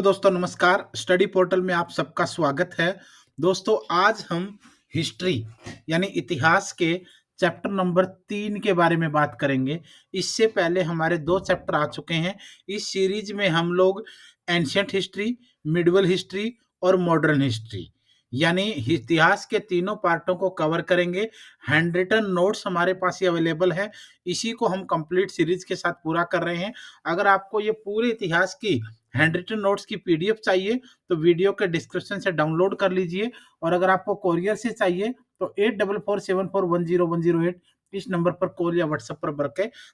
दोस्तों नमस्कार। Study portal में आप सबका स्वागत है। दोस्तों आज हम हिस्ट्री यानी इतिहास के चैप्टर नंबर 3 के बारे में बात करेंगे। इससे पहले हमारे 2 चैप्टर आ चुके हैं। इस सीरीज में हम लोग एंशियंट हिस्ट्री, मिडिवल हिस्ट्री और मॉडर्न हिस्ट्री यानी इतिहास के तीनों पार्टों को कवर करेंगे। हैंड रिटन नोट्स हमारे पास ही अवेलेबल है। इसी को हम कंप्लीट सीरीज के साथ पूरा कर रहे हैं। अगर आपको ये पूरे इतिहास की हैंड रिटन नोट्स की पीडीएफ चाहिए तो वीडियो के डिस्क्रिप्शन से डाउनलोड कर लीजिए। और अगर आपको कोरियर से चाहिए तो 8447410108 इस नंबर पर कॉल या व्हाट्सएप पर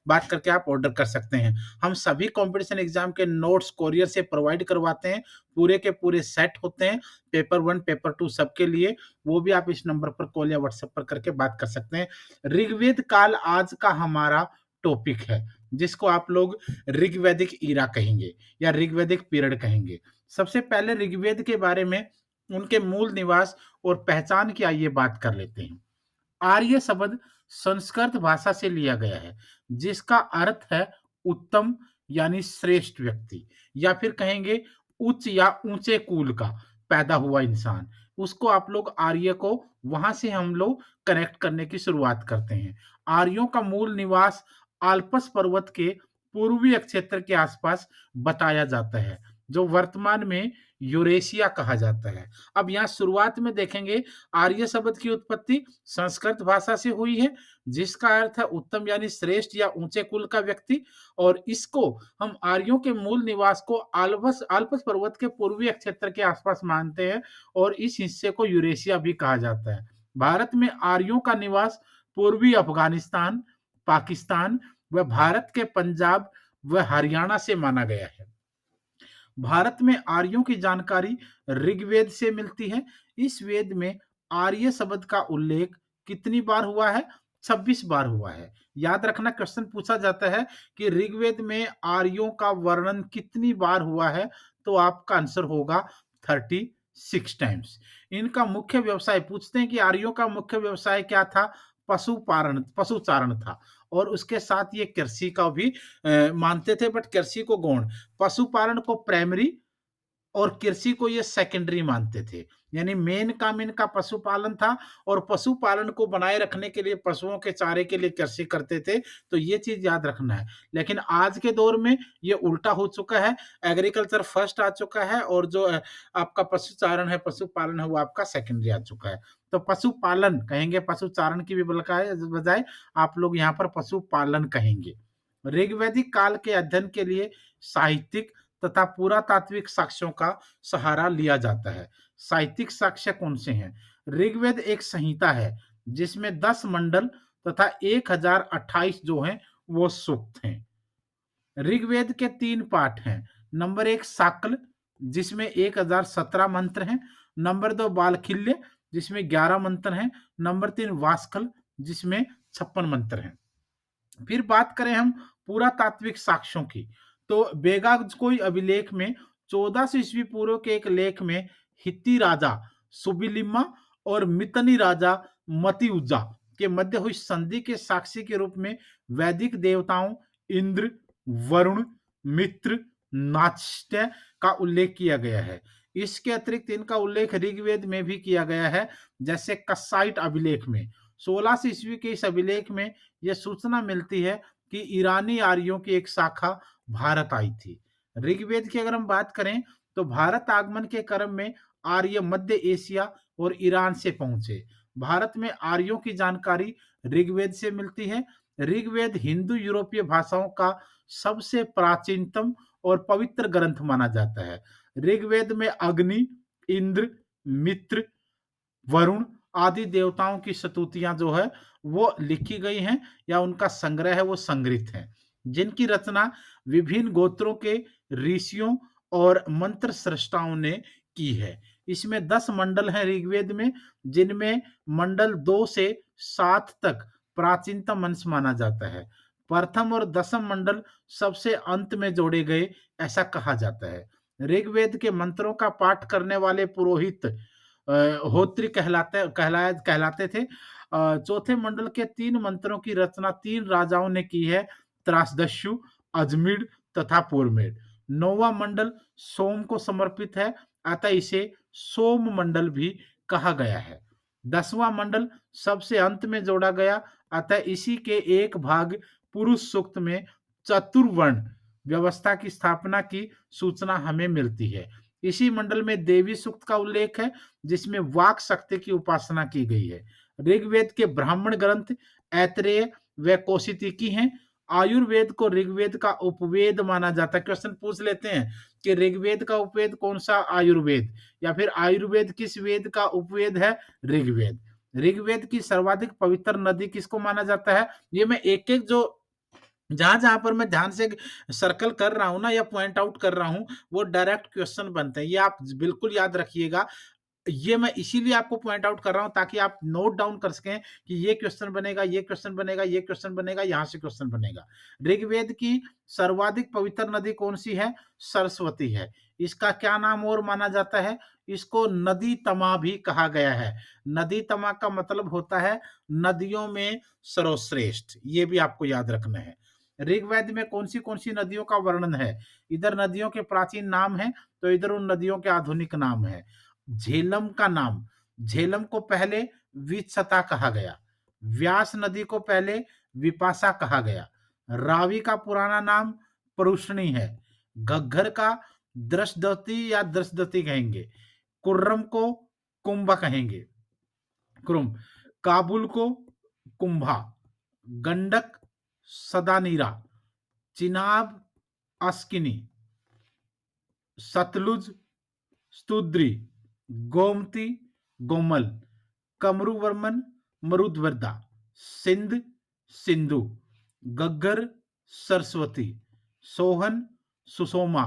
बात करके आप ऑर्डर कर सकते हैं। हम सभी कंपटीशन एग्जाम के नोट्स कोरियर से प्रोवाइड करवाते हैं। पूरे के पूरे सेट होते हैं, पेपर 1 पेपर 2 सबके लिए। वो भी आप इस नंबर पर कॉल या व्हाट्सएप पर करके बात कर सकते हैं। ऋग्वेद काल आज का हमारा टॉपिक है, जिसको आप लोग ऋग्वैदिक ईरा कहेंगे या ऋग्वैदिक पीरियड कहेंगे। सबसे पहले ऋग्वेद के बारे में, उनके मूल निवास और पहचान की आइए बात कर लेते हैं। आर्य शब्द संस्कृत भाषा से लिया गया है, जिसका अर्थ है उत्तम यानी श्रेष्ठ व्यक्ति, या फिर कहेंगे उच्च या ऊंचे कुल का पैदा हुआ इंसान। उसको आप लोग आर्य को वहां से हम लोग कनेक्ट करने की शुरुआत करते हैं। आर्यों का मूल निवास आल्पस पर्वत के पूर्वी क्षेत्र के आसपास बताया जाता है, जो वर्तमान में यूरेशिया कहा जाता है। अब यहाँ शुरुआत में देखेंगे, आर्य शब्द की उत्पत्ति संस्कृत भाषा से हुई है, जिसका अर्थ है उत्तम यानी श्रेष्ठ या ऊंचे कुल का व्यक्ति। और इसको हम आर्यों के मूल निवास को आल्पस आल्पस पर्वत के पूर्वी क्षेत्र के आसपास मानते हैं, और इस हिस्से को यूरेशिया भी कहा जाता है। भारत में आर्यों का निवास पूर्वी अफगानिस्तान, पाकिस्तान व भारत के पंजाब व हरियाणा से माना गया है। भारत में आर्यों की जानकारी ऋग्वेद से मिलती है। इस वेद में आर्य शब्द का उल्लेख कितनी बार हुआ है? 26 बार हुआ है। याद रखना, क्वेश्चन पूछा जाता है कि ऋग्वेद में आर्यों का वर्णन कितनी बार हुआ है, तो आपका आंसर होगा 36 टाइम्स। इनका मुख्य व्यवसाय, पूछते हैं कि आर्यों का मुख्य व्यवसाय क्या था? पशुचारण था। और उसके साथ ये कृषि का भी मानते थे, बट कृषि को गौण, पशुपालन को प्राइमरी और कृषि को ये सेकेंडरी मानते थे। यानी मेन काम इनका पशुपालन था, और पशुपालन को बनाए रखने के लिए, पशुओं के चारे के लिए कृषि करते थे। तो ये चीज याद रखना है। लेकिन आज के दौर में ये उल्टा हो चुका है। एग्रीकल्चर फर्स्ट आ चुका है, और जो आपका पशुचारण है, पशुपालन है, वो आपका सेकेंडरी आ चुका है। तो पशुपालन कहेंगे, पशुचारण की भी बजाय आप लोग यहाँ पर पशुपालन कहेंगे। ऋग्वैदिक काल के अध्ययन के लिए साहित्यिक तथा पुरातात्विक साक्ष्यों का सहारा लिया जाता है। साहित्यिक साक्ष्य कौन से हैं? ऋग्वेद एक संहिता है, जिसमें 10 मंडल तथा 1028 जो हैं वो सूक्त हैं। ऋग्वेद के 3 पाठ हैं। नंबर 1 शाक्ल, जिसमें 1017 मंत्र हैं। नंबर 2 बालखिल्य, जिसमें 11 मंत्र हैं। नंबर 3 वास्कल, जिसमें 56 मंत्र हैं। फिर बात करें हम पुरातात्विक साक्ष्यों की, तो बेगाकोई अभिलेख में 1400 ईस्वी पूर्व के एक लेख में हित्ती राजा सुबिलिमा और मितनी राजा मतिउजा के मध्य हुई संधि के साक्षी के रूप में वैदिक देवताओं इंद्र, वरुण, मित्र, नाच्य का उल्लेख किया गया है। इसके अतिरिक्त इनका उल्लेख ऋग्वेद में भी किया गया है, जैसे कसाइट अभिलेख में। 1600 ईस्वी के इस अभिलेख में यह सूचना मिलती है कि ईरानी आर्यों की एक शाखा भारत आई थी। ऋग्वेद की अगर हम बात करें, तो भारत आगमन के क्रम में आर्य मध्य एशिया और ईरान से पहुंचे। भारत में आर्यों की जानकारी ऋग्वेद से मिलती है। ऋग्वेद हिंदू यूरोपीय भाषाओं का सबसे प्राचीनतम और पवित्र ग्रंथ माना जाता है। ऋग्वेद में अग्नि, इंद्र, मित्र, वरुण आदि देवताओं की स्तुतियां जो है वो लिखी गई हैं, या उनका संग्रह है वो संग्रहित है, जिनकी रचना विभिन्न गोत्रों के ऋषियों और मंत्र सृष्टाओं ने की है। इसमें 10 मंडल हैं ऋग्वेद में, जिनमें मंडल 2 से 7 तक प्राचीनतम अंश माना जाता है। प्रथम और दसम मंडल सबसे अंत में जोड़े गए, ऐसा कहा जाता है। ऋग्वेद के मंत्रों का पाठ करने वाले पुरोहित होत्री कहलाते थे। चौथे मंडल के 3 मंत्रों की रचना 3 राजाओं ने की है, त्रासदस्यु, अजमीर तथा पोरमेड। 9वां मंडल सोम को समर्पित है, अतः इसे सोम मंडल भी कहा गया है। 10वां मंडल सबसे अंत में जोड़ा गया, अतः इसी के एक भाग पुरुष सूक्त में चतुर्वर्ण व्यवस्था की स्थापना की सूचना हमें मिलती है। इसी मंडल में देवी सूक्त का उल्लेख है, जिसमें वाक शक्ति की उपासना की गई है। ऋग्वेद के ब्राह्मण ग्रंथ ऐतरेय व कौशिकी हैं। आयुर्वेद को ऋग्वेद का उपवेद माना जाता है। क्वेश्चन पूछ लेते हैं कि ऋग्वेद का उपवेद कौन सा, आयुर्वेद, या फिर आयुर्वेद किस वेद का उपवेद है, ऋग्वेद। ऋग्वेद की सर्वाधिक पवित्र नदी किसको माना जाता है? ये मैं एक एक जो जहां जहां पर मैं ध्यान से सर्कल कर रहा हूं ना या पॉइंट आउट कर रहा हूं, वो डायरेक्ट क्वेश्चन बनते हैं, ये आप बिल्कुल याद रखिएगा। ये मैं इसीलिए आपको पॉइंट आउट कर रहा हूं ताकि आप नोट डाउन कर सकें कि ये क्वेश्चन बनेगा, ये क्वेश्चन बनेगा, ये क्वेश्चन बनेगा, यहां से क्वेश्चन बनेगा। ऋग्वेद की सर्वाधिक पवित्र नदी कौन सी है? सरस्वती है। इसका क्या नाम और माना जाता है? इसको नदी तमा भी कहा गया है। नदी तमा का मतलब होता है नदियों में सर्वश्रेष्ठ, ये भी आपको याद रखना है। ऋग्वेद में कौन सी नदियों का वर्णन है? इधर नदियों के प्राचीन नाम है, तो इधर उन नदियों के आधुनिक नाम है। झेलम का नाम, झेलम को पहले वित्सता कहा गया। व्यास नदी को पहले विपाशा कहा गया। रावी का पुराना नाम परुष्णी है। घग्घर का दृष्टदती या दृष्टदती कहेंगे। कुर्रम को कुंभा कहेंगे, कुरुम। काबुल को कुंभा। गंडक सदानीरा। चिनाब अस्किनी। सतलुज स्तुद्री। गोमती गोमल। कमरुवर्मन मरुद्वर्दा। सिंध सिंधु। गग्गर सरस्वती। सोहन सुसोमा।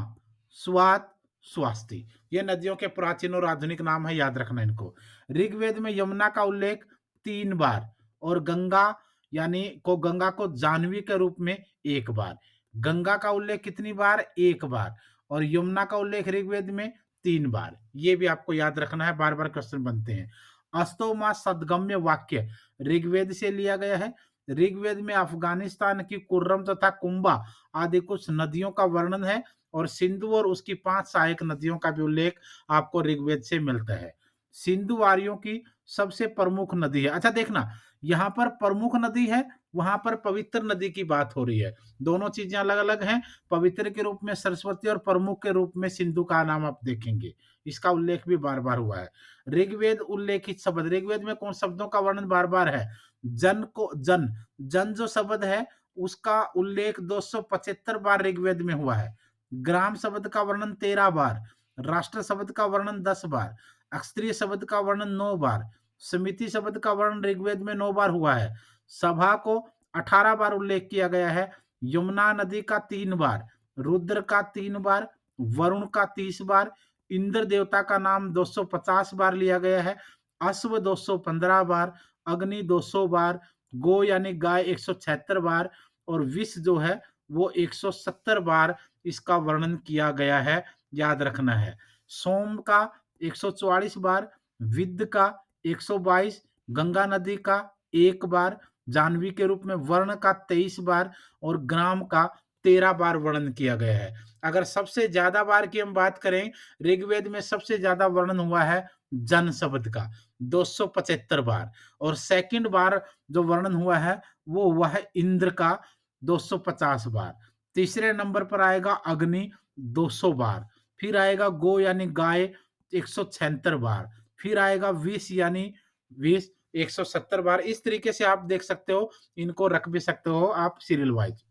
स्वात स्वास्ति। ये नदियों के प्राचीन और आधुनिक नाम है, याद रखना इनको। ऋग्वेद में यमुना का उल्लेख 3 बार और गंगा को जाह्नवी के रूप में 1 बार। गंगा का उल्लेख कितनी बार? 1 बार। और यमुना का उल्लेख ऋग्वेद में 3 बार। ये भी आपको याद रखना है, बार बार क्वेश्चन बनते हैं। अस्तोमा सदगम्य वाक्य ऋग्वेद से लिया गया है। ऋग्वेद में अफगानिस्तान की कुर्रम तथा कुंभा आदि कुछ नदियों का वर्णन है, और सिंधु और उसकी 5 सहायक नदियों का भी उल्लेख आपको ऋग्वेद से मिलता है। सिंधु आर्यों की सबसे प्रमुख नदी है। अच्छा देखना, यहाँ पर प्रमुख नदी है, वहां पर पवित्र नदी की बात हो रही है। दोनों चीजें अलग अलग हैं। पवित्र के रूप में सरस्वती और प्रमुख के रूप में सिंधु का नाम आप देखेंगे। इसका उल्लेख भी बार बार हुआ है। ऋग्वेद उल्लेखित शब्द, ऋग्वेद में कौन शब्दों का वर्णन बार बार है? जन जो शब्द है उसका उल्लेख 275 बार ऋग्वेद में हुआ है। ग्राम शब्द का वर्णन 13 बार। राष्ट्र शब्द का वर्णन 10 बार। अक्षत्रिय शब्द का वर्णन 9 बार। समिति शब्द का वर्णन ऋग्वेद में 9 बार हुआ है। सभा को 18 बार उल्लेख किया गया है। यमुना नदी का 3 बार। रुद्र का 3 बार। वरुण का 30 बार। इंद्र देवता का नाम 250 बार लिया गया है। अश्व 215 बार। अग्नि 200 बार। गो यानी गाय 176 बार। और विष जो है वो 170 बार इसका वर्णन किया गया है, याद रखना है। सोम का 144 बार। विद्ध का 122। गंगा नदी का 1 बार। जाह्नवी के रूप में वर्ण का 23 बार और ग्राम का 13 बार वर्णन किया गया है। अगर सबसे ज्यादा बार की हम बात करें, ऋग्वेद में सबसे ज्यादा वर्णन हुआ है जन शब्द का 275 बार, और सेकंड बार जो वर्णन हुआ है वो हुआ है इंद्र का 250 बार। तीसरे नंबर पर आएगा अग्नि 200 बार। फिर आएगा गो यानी गाय 176 बार। फिर आएगा विष यानी विष 170 बार। इस तरीके से आप देख सकते हो, इनको रख भी सकते हो आप सीरियल वाइज।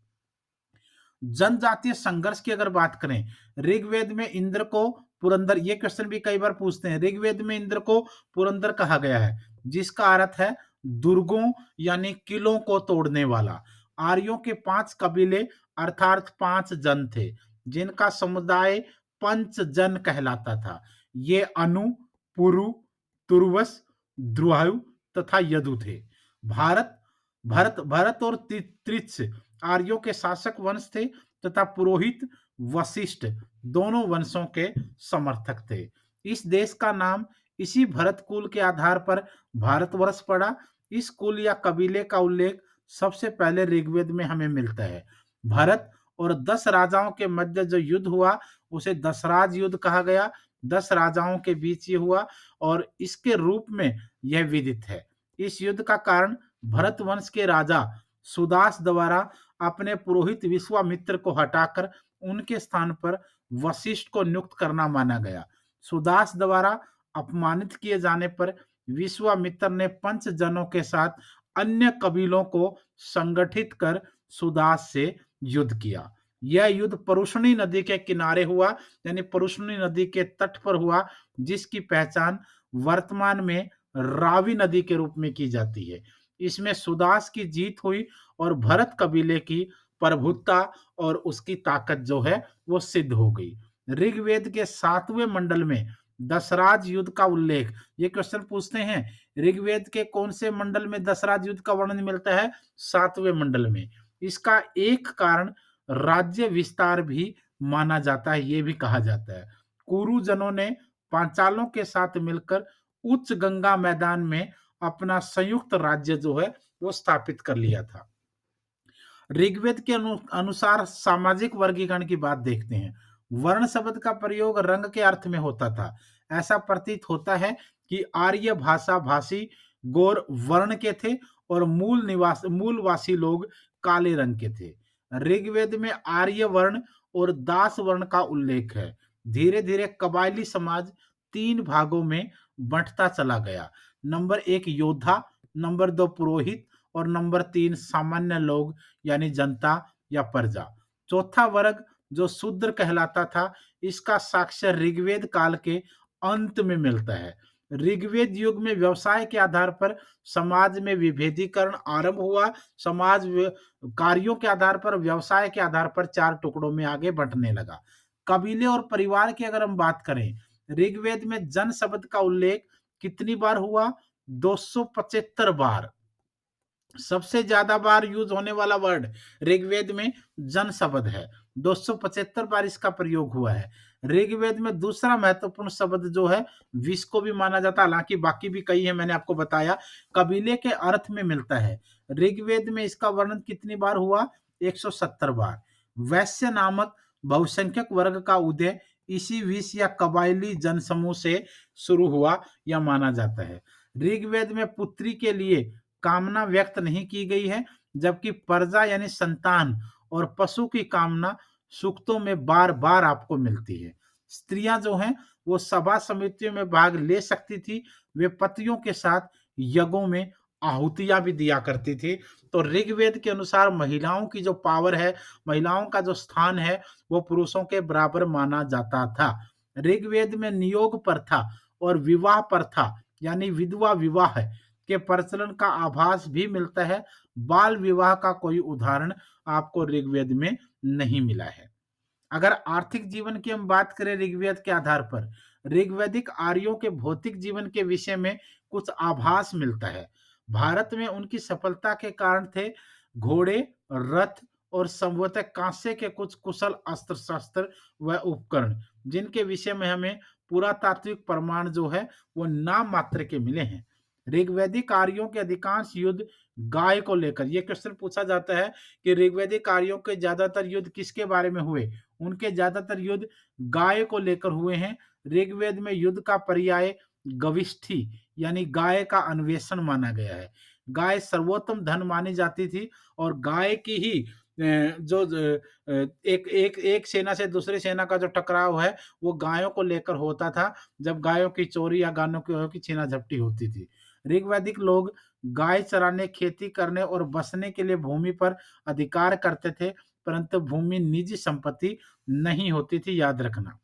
जनजातीय संघर्ष की अगर बात करें, ऋग्वेद में इंद्र को पुरंदर, ये क्वेश्चन भी कई बार पूछते हैं, ऋग्वेद में इंद्र को पुरंदर कहा गया है, जिसका अर्थ है दुर्गों यानी किलों को तोड़ने वाला। आर्यों के 5 कबीले अर्थात 5 जन थे, जिनका समुदाय पंच जन कहलाता था। ये अनु, पुरु, तुर्वस, द्रुहायु तथा यदु थे। भारत भरत भरत और त्रिच आर्यों के शासक वंश थे तथा पुरोहित वशिष्ठ दोनों वंशों के समर्थक थे। इस देश का नाम इसी भरत कुल के आधार पर भारतवर्ष पड़ा। इस कुल या कबीले का उल्लेख सबसे पहले ऋग्वेद में हमें मिलता है। भरत और 10 राजाओं के मध्य जो युद्ध हुआ उसे दशराज युद्ध कहा गया। 10 राजाओं के बीच ये हुआ और इसके रूप में यह विदित है। इस युद्ध का कारण भरत वंश के राजा सुदास द्वारा अपने पुरोहित विश्वामित्र को हटाकर उनके स्थान पर वशिष्ठ को नियुक्त करना माना गया। सुदास द्वारा अपमानित किए जाने पर विश्वामित्र ने पंच जनों के साथ अन्य कबीलों को संगठित कर सुदास से युद्ध किया। यह युद्ध परुष्णी नदी के किनारे हुआ, यानी परुष्णी नदी के तट पर हुआ, जिसकी पहचान वर्तमान में रावी नदी के रूप में की जाती है। इसमें सुदास की जीत हुई और भरत कबीले की प्रभुत्ता और उसकी ताकत जो है वो सिद्ध हो गई। ऋग्वेद के 7वें मंडल में दशराज युद्ध का उल्लेख, ये क्वेश्चन पूछते हैं ऋग्वेद के कौन से मंडल में दशराज युद्ध का वर्णन मिलता है? 7वें मंडल में। इसका एक कारण राज्य विस्तार भी माना जाता है, ये भी कहा जाता है। कुरुजनों ने पांचालों के साथ मिलकर उच्च गंगा मैदान में अपना संयुक्त राज्य जो है वो स्थापित कर लिया था। ऋग्वेद के अनुसार सामाजिक वर्गीकरण की बात देखते हैं। वर्ण शब्द का प्रयोग रंग के अर्थ में होता था। ऐसा प्रतीत होता है कि आर्य भाषा भाषी गौर वर्ण के थे और मूलवासी लोग काले रंग के थे। ऋग्वेद में आर्य वर्ण और दास वर्ण का उल्लेख है। धीरे धीरे कबायली समाज 3 भागों में बंटता चला गया। नंबर 1 योद्धा, नंबर 2 पुरोहित और नंबर 3 सामान्य लोग यानी जनता या प्रजा। चौथा वर्ग जो शूद्र कहलाता था, इसका साक्ष्य ऋग्वेद काल के अंत में मिलता है। ऋग्वेद युग में व्यवसाय के आधार पर समाज में विभेदीकरण आरंभ हुआ। कार्यों के आधार पर, व्यवसाय के आधार पर 4 टुकड़ों में आगे बढ़ने लगा। कबीले और परिवार की अगर हम बात करें, ऋग्वेद में जन शब्द का उल्लेख कितनी बार हुआ? 275 बार। सबसे ज्यादा बार यूज होने वाला वर्ड ऋग्वेद में जन शब्द है। 275 बार इसका प्रयोग हुआ है। ऋग्वेद में दूसरा महत्वपूर्ण शब्द जो है विष को भी माना जाता है, हालांकि बाकी भी कई है, मैंने आपको बताया। कबीले के अर्थ में मिलता है। ऋग्वेद में इसका वर्णन कितनी बार हुआ? 170 बार। वैश्य नामक बहुसंख्यक वर्ग का उदय इसी विष या कबायली जनसमूह से शुरू हुआ या माना जाता है। ऋग्वेद में पुत्री के लिए कामना व्यक्त नहीं की गई है, जबकि प्रजा यानी संतान और पशु की कामना सूक्तों में बार बार आपको मिलती है। स्त्रियां जो हैं वो सभा समितियों में भाग ले सकती थी। वे पतियों के साथ यज्ञों में आहुतियां भी दिया करती थी। तो ऋग्वेद के अनुसार महिलाओं की जो पावर है, महिलाओं का जो स्थान है, वो पुरुषों के बराबर माना जाता था। ऋग्वेद में नियोग प्रथा और विवाह प्रथा यानी विधवा विवाह के प्रचलन का आभास भी मिलता है। बाल विवाह का कोई उदाहरण आपको ऋग्वेद में नहीं मिला है। अगर आर्थिक जीवन की हम बात करें ऋग्वेद के आधार पर, ऋग्वैदिक आर्यों के भौतिक जीवन के विषय में कुछ आभास मिलता है। भारत में उनकी सफलता के कारण थे घोड़े, रथ और संभवतः कांसे के कुछ कुशल अस्त्र शस्त्र व उपकरण, जिनके विषय में हमें पुरातात्विक प्रमाण जो है वो नाम मात्र के मिले हैं। ऋग्वैदिक आर्यों के अधिकांश युद्ध गाय को लेकर, यह क्वेश्चन पूछा जाता है कि ऋग्वैदिक आर्यों के ज्यादातर युद्ध किसके बारे में हुए? उनके ज्यादातर युद्ध गाय को लेकर हुए हैं। ऋग्वेद में युद्ध का पर्याय गविष्ठी यानी गाय का अन्वेषण माना गया है। गाय सर्वोत्तम धन मानी जाती थी और गाय की ही जो एक एक एक सेना से दूसरी सेना का जो टकराव है वो गायों को लेकर होता था, जब गायों की चोरी या गायों की छीना झपटी होती थी। ऋग्वैदिक लोग गाय चराने, खेती करने और बसने के लिए भूमि पर अधिकार करते थे, परंतु भूमि निजी संपत्ति नहीं होती थी, याद रखना।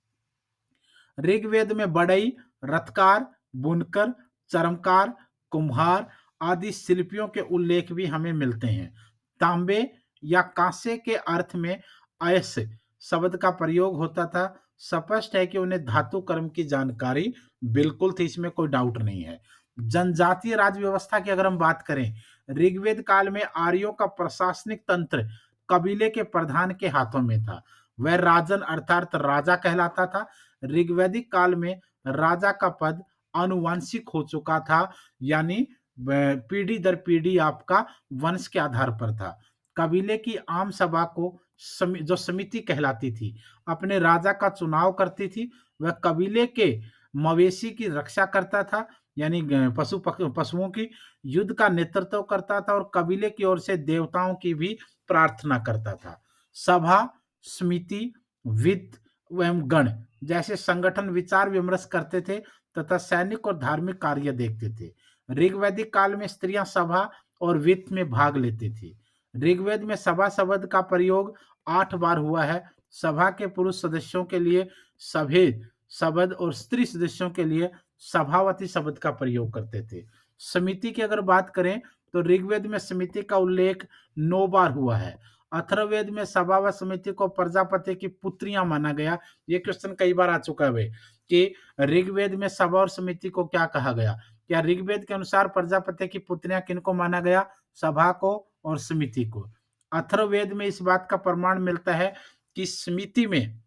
ऋग्वेद में बढ़ई, रथकार, बुनकर, चर्मकार, कुम्हार आदि शिल्पियों के उल्लेख भी हमें मिलते हैं। तांबे या कांसे के अर्थ में अयस शब्द का प्रयोग होता था। स्पष्ट है कि उन्हें धातु कर्म की जानकारी बिल्कुल थी, इसमें कोई डाउट नहीं है। जनजातीय राज्य व्यवस्था की अगर हम बात करें, ऋग्वेद काल में आर्यों का प्रशासनिक तंत्र कबीले के प्रधान के हाथों में था। वह राजन अर्थात राजा कहलाता था। ऋग्वैदिक काल में राजा का पद आनुवंशिक हो चुका था, यानी पीढ़ी दर पीढ़ी आपका वंश के आधार पर था। कबीले की आम सभा को जो समिति कहलाती थी, अपने राजा का चुनाव करती थी। वह कबीले के मवेशी की रक्षा करता था, यानी पशुओं की युद्ध का नेतृत्व करता था और कबीले की ओर से देवताओं की भी प्रार्थना करता था। सभा, समिति, वित्त एवं गण जैसे संगठन विचार विमर्श करते थे तथा सैनिक और धार्मिक कार्य देखते थे। ऋग्वैदिक काल में स्त्रियां सभा और वित्त में भाग लेती थी। ऋग्वेद में सभा शब्द का प्रयोग 8 बार हुआ है। सभा के पुरुष सदस्यों के लिए सभेद शब्द और स्त्री सदस्यों के लिए सभावती शब्द का प्रयोग करते थे। समिति की अगर बात करें तो ऋग्वेद में समिति का उल्लेख 9 बार हुआ है। अथर्ववेद में सभा व समिति को प्रजापति की पुत्रियां माना गया। ये क्वेश्चन कई बार आ चुका है कि ऋग्वेद में सभा और समिति को क्या कहा गया। क्या ऋग्वेद के अनुसार प्रजापति की पुत्रियां किनको माना गया? सभा को और समिति को। अथर्ववेद में इस बात का प्रमाण मिलता है कि समिति में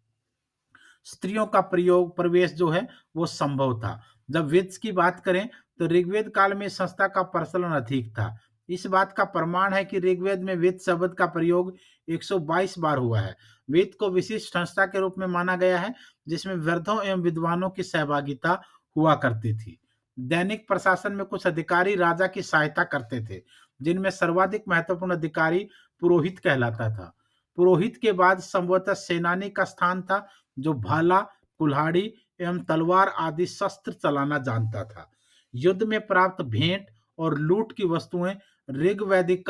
स्त्रियों का प्रवेश जो है वो संभव था। जब वेद की बात करें तो ऋग्वेद काल में संस्था का प्रचलन अधिक था। इस बात का प्रमाण है कि ऋग्वेद में वेद शब्द का प्रयोग 122 बार हुआ है। वेद को विशिष्ट संस्था के रूप में माना गया है जिसमें वृद्धों एवं विद्वानों की सहभागिता हुआ करती थी। दैनिक प्रशासन में कुछ अधिकारी राजा की सहायता करते थे, जिनमें सर्वाधिक महत्वपूर्ण अधिकारी पुरोहित कहलाता था। पुरोहित के बाद संभवतः सेनानी का स्थान था, जो भाला, कुल्हाड़ी एवं तलवार आदि शस्त्र चलाना जानता था। युद्ध में प्राप्त भेंट और लूट की वस्तुएं वैदिक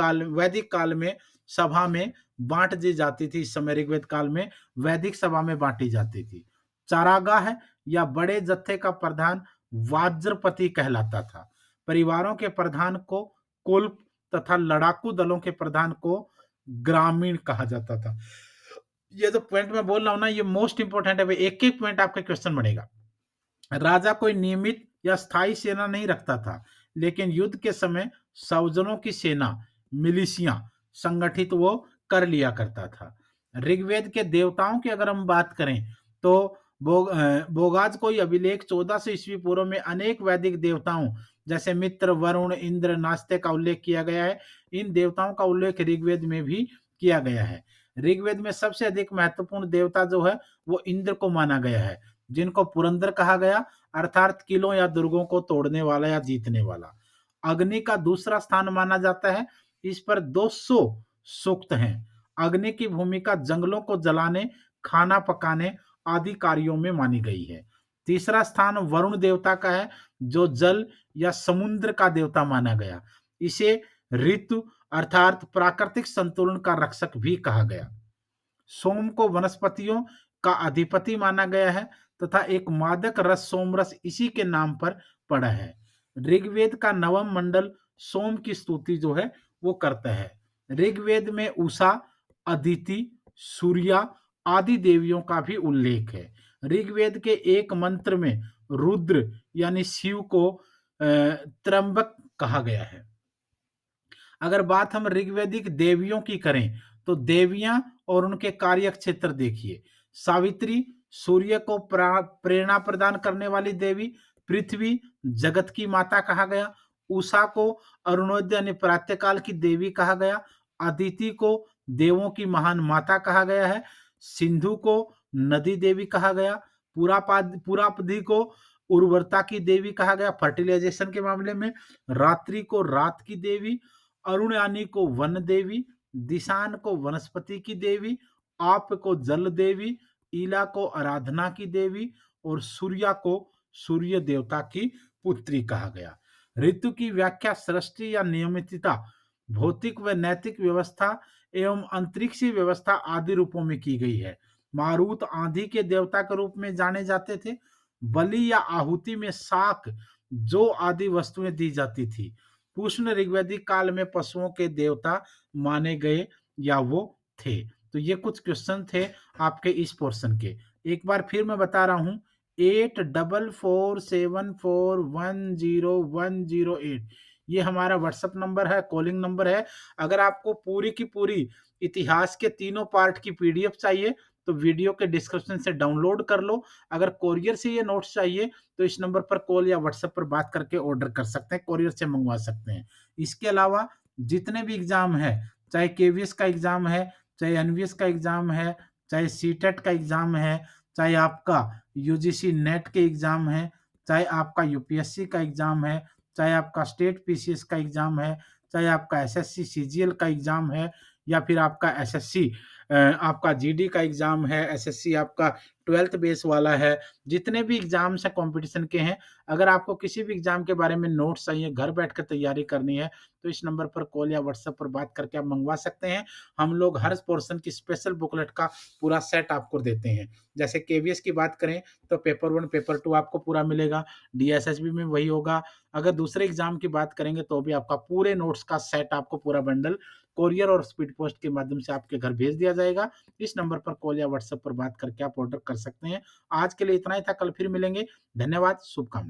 काल में सभा में बांट दी जाती थी। इस समय ऋग्वेद काल में वैदिक सभा में बांटी जाती थी। चारागाह या बड़े जत्थे का प्रधान वाज्रपति कहलाता था। परिवारों के प्रधान को कुल तथा लड़ाकू दलों के प्रधान को ग्रामीण कहा जाता था। ये जो पॉइंट मैं बोल रहा हूं ना, ये मोस्ट इंपोर्टेंट है। एक एक पॉइंट आपका क्वेश्चन बनेगा। राजा कोई नियमित या स्थायी सेना नहीं रखता था, लेकिन युद्ध के समय सौजनों की सेना, मिलिशिया संगठित वो कर लिया करता था। ऋग्वेद के देवताओं की अगर हम बात करें तो बोगाज कोई अभिलेख 1400 ईस्वी पूर्व में अनेक वैदिक देवताओं जैसे मित्र, वरुण, इंद्र, नास्ते का उल्लेख किया गया है। इन देवताओं का उल्लेख ऋग्वेद में भी किया गया है। ऋग्वेद में सबसे अधिक महत्वपूर्ण देवता जो है वो इंद्र को माना गया है, जिनको पुरंदर कहा गया, अर्थात किलों या दुर्गों को तोड़ने वाला या जीतने वाला। अग्नि का दूसरा स्थान माना जाता है। इस पर 200 सूक्त हैं। अग्नि की भूमिका जंगलों को जलाने, खाना पकाने आदि कार्यों में मानी गई है। तीसरा स्थान वरुण देवता का है, जो जल या समुद्र का देवता माना गया। इसे ऋतु अर्थात प्राकृतिक संतुलन का रक्षक भी कहा गया। सोम को वनस्पतियों का अधिपति माना गया है तथा एक मादक रस सोमरस इसी के नाम पर पड़ा है। ऋग्वेद का नवम मंडल सोम की स्तुति जो है वो करता है। ऋग्वेद में उषा, अदिति, सूर्या आदि देवियों का भी उल्लेख है। ऋग्वेद के एक मंत्र में रुद्र यानी शिव को त्र्यंबक कहा गया है। अगर बात हम ऋग्वैदिक देवियों की करें तो देवियां और उनके कार्य क्षेत्र देखिए। सावित्री सूर्य को प्रेरणा प्रदान करने वाली देवी, पृथ्वी जगत की माता कहा गया, उषा को अरुणोदय यानी प्रातःकाल की देवी कहा गया, अदिति को देवों की महान माता कहा गया है, सिंधु को नदी देवी कहा गया, पुरापदी को उर्वरता की देवी कहा गया फर्टिलाइजेशन के मामले में, रात्रि को रात की देवी, अरुणयानी को वन देवी, दिशान को वनस्पति की देवी, आप को जल देवी, ईला को आराधना की देवी और सूर्या को सूर्य देवता की पुत्री कहा गया। ऋतु की व्याख्या सृष्टि या नियमितता, भौतिक व नैतिक व्यवस्था एवं अंतरिक्षीय व्यवस्था आदि रूपों में की गई है। मारुत आंधी के देवता के रूप में जाने जाते थे। बलि या आहुति में शाक, जो आदि वस्तुएं दी जाती थी। कृष्ण ऋग्वैदिक काल में पशुओं के देवता माने गए या वो थे। तो ये कुछ क्वेश्चन थे आपके इस पोर्शन के। एक बार फिर मैं बता रहा हूं, 8447410108 ये हमारा व्हाट्सएप नंबर है, कॉलिंग नंबर है। अगर आपको पूरी की पूरी इतिहास के तीनों पार्ट की पीडीएफ चाहिए तो वीडियो के डिस्क्रिप्शन से डाउनलोड कर लो। अगर कोरियर से ये नोट्स चाहिए तो इस नंबर पर कॉल या व्हाट्सएप पर बात करके ऑर्डर कर सकते हैं, कोरियर से मंगवा सकते हैं। इसके अलावा जितने भी एग्जाम है, चाहे केवीएस का एग्जाम है, चाहे एनवीएस का एग्ज़ाम है, चाहे सीटेट का एग्ज़ाम है, चाहे आपका यूजीसी नेट के एग्ज़ाम है, चाहे आपका यूपीएससी का एग्ज़ाम है, चाहे आपका स्टेट पीसीएस का एग्ज़ाम है, चाहे आपका एसएससी सीजीएल का एग्ज़ाम है या फिर आपका एसएससी आपका जीडी का एग्ज़ाम है, एसएससी आपका 12th बेस वाला है, जितने भी एग्ज़ाम्स हैं कॉम्पिटिशन के हैं, अगर आपको किसी भी एग्ज़ाम के बारे में नोट्स चाहिए, घर बैठकर तैयारी करनी है, तो इस नंबर पर कॉल या व्हाट्सएप पर बात करके आप मँगवा सकते हैं। हम लोग हर पोर्शन की स्पेशल बुकलेट का पूरा सेट आपको देते हैं। जैसे केवीएस की बात करें, तो पेपर 1, पेपर 2 आपको पूरा मिलेगा, डीएसएसबी में वही होगा। अगर दूसरे एग्ज़ाम की बात करेंगे, तो भी आपका पूरे नोट्स का सेट आपको पूरा बंडल कोरियर और स्पीड पोस्ट के माध्यम से आपके घर भेज दिया जाएगा। इस नंबर पर कॉल या व्हाट्सएप पर बात करके आप ऑर्डर कर सकते हैं। आज के लिए इतना ही था, कल फिर मिलेंगे। धन्यवाद, शुभकामनाएँ।